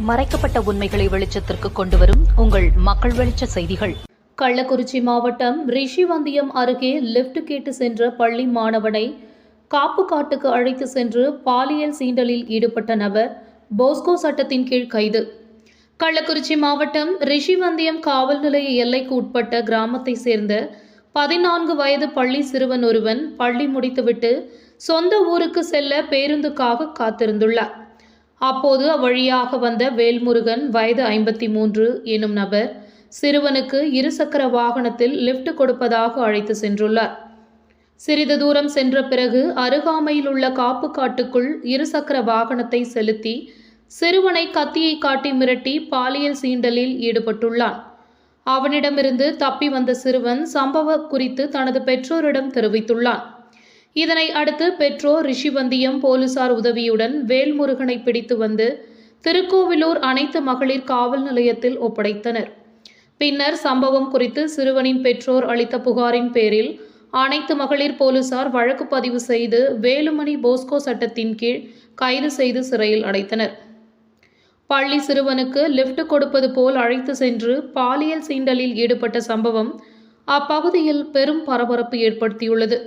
மறைக்கப்பட்ட உண்மைகளை வெளிச்சத்திற்கு கொண்டுவரும் உங்கள் மக்கள் வெளிச்ச செய்திகள். கள்ளக்குறிச்சி மாவட்டம் ரிஷிவந்தியம் அருகே லிப்ட் கேட்டு சென்ற பள்ளி மாணவனை காப்புக்காட்டுக்கு அழைத்து சென்று பாலியல் சீண்டலில் ஈடுபட்ட நபர் போஸ்கோ சட்டத்தின் கீழ் கைது. கள்ளக்குறிச்சி மாவட்டம் ரிஷிவந்தியம் காவல் நிலைய எல்லைக்கு உட்பட்ட கிராமத்தை சேர்ந்த 14 வயது பள்ளி சிறுவன் ஒருவன் பள்ளி முடித்துவிட்டு சொந்த ஊருக்கு செல்ல பேருந்துக்காக காத்திருந்துள்ளார். அப்போது அவ்வழியாக வந்த வேல்முருகன் வயது 53 எனும் நபர் சிறுவனுக்கு இருசக்கர வாகனத்தில் லிப்ட் கொடுப்பதாக அழைத்து சென்றுள்ளார். சிறிது தூரம் சென்ற பிறகு அருகாமையில் உள்ள காப்புக்காட்டுக்குள் இருசக்கர வாகனத்தை செலுத்தி சிறுவனை கத்தியை காட்டி மிரட்டி பாலியல் சீண்டலில் ஈடுபட்டுள்ளான். அவனிடமிருந்து தப்பி வந்த சிறுவன் சம்பவம் குறித்து தனது பெற்றோரிடம் தெரிவித்துள்ளான். இதனை அடுத்து பெற்றோர் ரிஷிவந்தியம் போலீசார் உதவியுடன் வேல்முருகனை பிடித்து வந்து திருக்கோவிலூர் அனைத்து மகளிர் காவல் நிலையத்தில் ஒப்படைத்தனர். பின்னர் சம்பவம் குறித்து சிறுவனின் பெற்றோர் அளித்த புகாரின் பேரில் அனைத்து மகளிர் போலீசார் வழக்கு பதிவு செய்து வேலுமணி போஸ்கோ சட்டத்தின் கீழ் கைது செய்து சிறையில் அடைத்தனர். பள்ளி சிறுவனுக்கு லிப்ட் கொடுப்பது போல் அழைத்து சென்று பாலியல் சீண்டலில் ஈடுபட்ட சம்பவம் அப்பகுதியில் பெரும் பரபரப்பு ஏற்படுத்தியுள்ளது.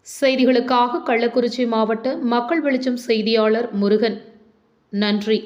செய்திகளுக்காக கள்ளக்குறிச்சி மாவட்ட மக்கள் வெளிச்சம் செய்தியாளர் முருகன். நன்றி.